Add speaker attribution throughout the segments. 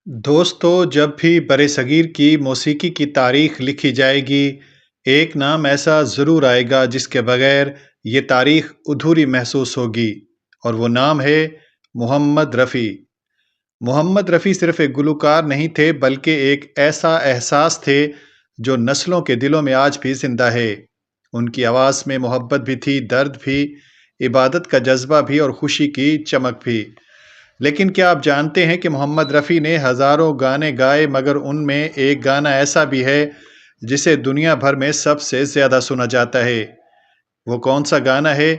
Speaker 1: दोस्तों, जब भी बरसगीर की मौसीकी की तारीख लिखी जाएगी, एक नाम ऐसा ज़रूर आएगा जिसके बगैर ये तारीख अधूरी महसूस होगी, और वो नाम है मोहम्मद रफ़ी। मोहम्मद रफ़ी सिर्फ़ एक गुलकार नहीं थे, बल्कि एक ऐसा एहसास थे जो नस्लों के दिलों में आज भी ज़िंदा है। उनकी आवाज़ में मोहब्बत भी थी, दर्द भी, इबादत का जज़्बा भी और खुशी की चमक भी। लेकिन क्या आप जानते हैं कि मोहम्मद रफ़ी ने हज़ारों गाने गाए, मगर उनमें एक गाना ऐसा भी है जिसे दुनिया भर में सबसे ज़्यादा सुना जाता है। वो कौन सा गाना है?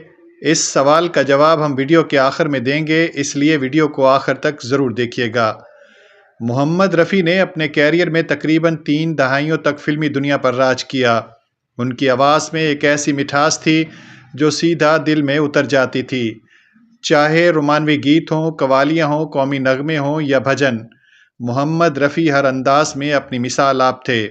Speaker 1: इस सवाल का जवाब हम वीडियो के आखिर में देंगे, इसलिए वीडियो को आखिर तक ज़रूर देखिएगा। मोहम्मद रफ़ी ने अपने कैरियर में तकरीबन 3 दहाइयों तक फ़िल्मी दुनिया पर राज किया। उनकी आवाज़ में एक ऐसी मिठास थी जो सीधा दिल में उतर जाती थी। चाहे रोमानवी गीत हों, कव्वालियाँ हों, कौमी नगमे हों या भजन, मोहम्मद रफ़ी हर अंदाज में अपनी मिसाल आप थे।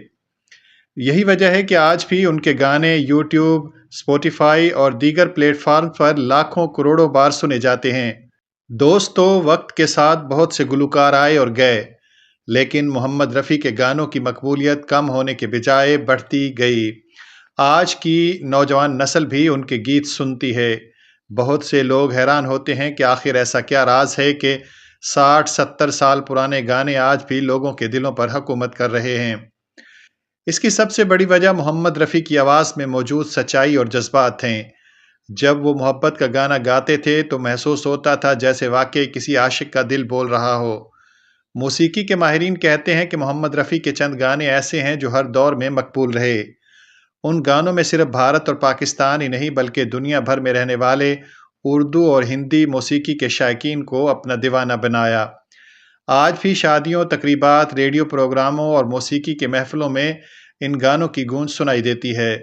Speaker 1: यही वजह है कि आज भी उनके गाने यूट्यूब, स्पॉटिफ़ाई और दीगर प्लेटफ़ॉर्म पर लाखों करोड़ों बार सुने जाते हैं। दोस्तों, वक्त के साथ बहुत से गुलकार आए और गए, लेकिन मोहम्मद रफ़ी के गानों की मकबूलियत कम होने के बजाय बढ़ती गई। आज की नौजवान नस्ल भी उनके गीत सुनती है। बहुत से लोग हैरान होते हैं कि आखिर ऐसा क्या राज है कि 60-70 साल पुराने गाने आज भी लोगों के दिलों पर हुकूमत कर रहे हैं। इसकी सबसे बड़ी वजह मोहम्मद रफ़ी की आवाज़ में मौजूद सच्चाई और जज्बात हैं। जब वो मोहब्बत का गाना गाते थे तो महसूस होता था जैसे वाकई किसी आशिक का दिल बोल रहा हो। मौसीकी के माहिरीन कहते हैं कि मोहम्मद रफ़ी के चंद गाने ऐसे हैं जो हर दौर में मकबूल रहे। उन गानों में सिर्फ भारत और पाकिस्तान ही नहीं, बल्कि दुनिया भर में रहने वाले उर्दू और हिंदी मौसीकी के शायकीन को अपना दीवाना बनाया। आज भी शादियों, तकरीबात, रेडियो प्रोग्रामों और मौसीकी के महफ़िलों में इन गानों की गूंज सुनाई देती है।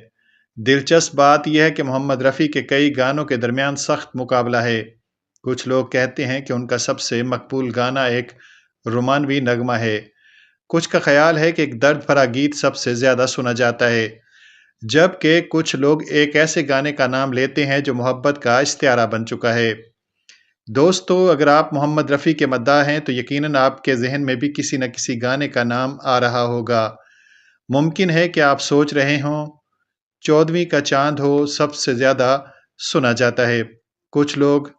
Speaker 1: दिलचस्प बात यह है कि मोहम्मद रफ़ी के कई गानों के दरमियान सख्त मुकाबला है। कुछ लोग कहते हैं कि उनका सबसे मकबूल गाना एक रोमानवी नगमा है। कुछ का ख़याल है कि एक दर्द भरा गीत सबसे ज़्यादा सुना जाता है, जबकि कुछ लोग एक ऐसे गाने का नाम लेते हैं जो मोहब्बत का इस्तिआरा बन चुका है। दोस्तों, अगर आप मोहम्मद रफ़ी के मद्दाह हैं तो यकीनन आपके ज़हन में भी किसी न किसी गाने का नाम आ रहा होगा। मुमकिन है कि आप सोच रहे हों, 14वीं का चाँद हो सबसे ज़्यादा सुना जाता है। कुछ लोग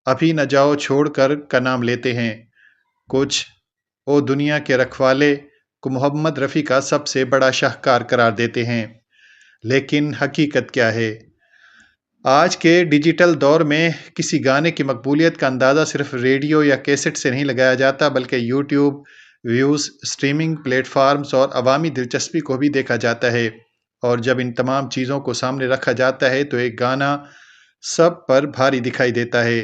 Speaker 1: अभी न जाओ छोड़कर का नाम लेते हैं। कुछ ओ दुनिया के रखवाले को मोहम्मद रफ़ी का सबसे बड़ा शाहकार करार देते हैं। लेकिन हकीकत क्या है? आज के डिजिटल दौर में किसी गाने की मकबूलियत का अंदाज़ा सिर्फ रेडियो या कैसेट से नहीं लगाया जाता, बल्कि यूट्यूब, व्यूज़, स्ट्रीमिंग प्लेटफॉर्म्स और अवामी दिलचस्पी को भी देखा जाता है। और जब इन तमाम चीज़ों को सामने रखा जाता है तो एक गाना सब पर भारी दिखाई देता है।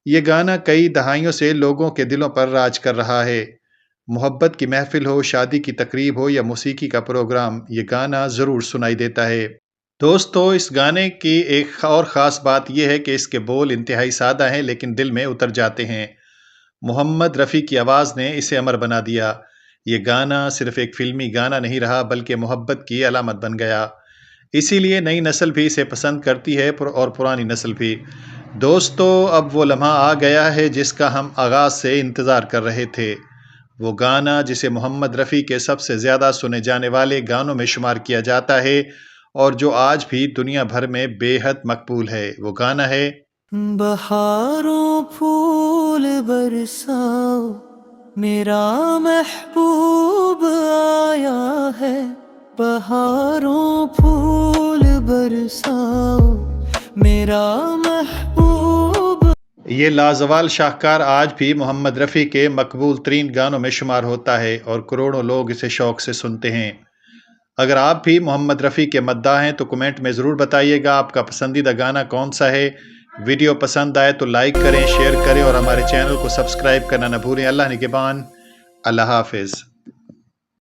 Speaker 1: ये गाना कई दहाइयों से लोगों के दिलों पर राज कर रहा है। मोहब्बत की महफिल हो, शादी की तकरीब हो या मौसीकी का प्रोग्राम, ये गाना ज़रूर सुनाई देता है। दोस्तों, इस गाने की एक और ख़ास बात यह है कि इसके बोल इंतहाई सादा हैं, लेकिन दिल में उतर जाते हैं। मोहम्मद रफ़ी की आवाज़ ने इसे अमर बना दिया। ये गाना सिर्फ़ एक फ़िल्मी गाना नहीं रहा, बल्कि मोहब्बत की अलामत बन गया। इसीलिए नई नस्ल भी इसे पसंद करती है और पुरानी नस्ल भी। दोस्तों, अब वो लम्हा आ गया है जिसका हम आगाज़ से इंतज़ार कर रहे थे। वो गाना जिसे मोहम्मद रफ़ी के सबसे ज़्यादा सुने जाने वाले गानों में शुमार किया जाता है और जो आज भी दुनिया भर में बेहद मकबूल है। वो गाना है
Speaker 2: बहारों फूल बरसाओ, मेरा महबूब आया है। बहारों फूल बरसाओ, मेरा महबूब।
Speaker 1: ये लाजवाल शाहकार आज भी मोहम्मद रफ़ी के मकबूल तरीन गानों में शुमार होता है और करोड़ों लोग इसे शौक़ से सुनते हैं। अगर आप भी मोहम्मद रफ़ी के मद्दाह हैं तो कमेंट में ज़रूर बताइएगा आपका पसंदीदा गाना कौन सा है। वीडियो पसंद आए तो लाइक करें, शेयर करें और हमारे चैनल को सब्सक्राइब करना न भूलें। अल्लाह निगहबान। अल्लाह हाफ़िज़।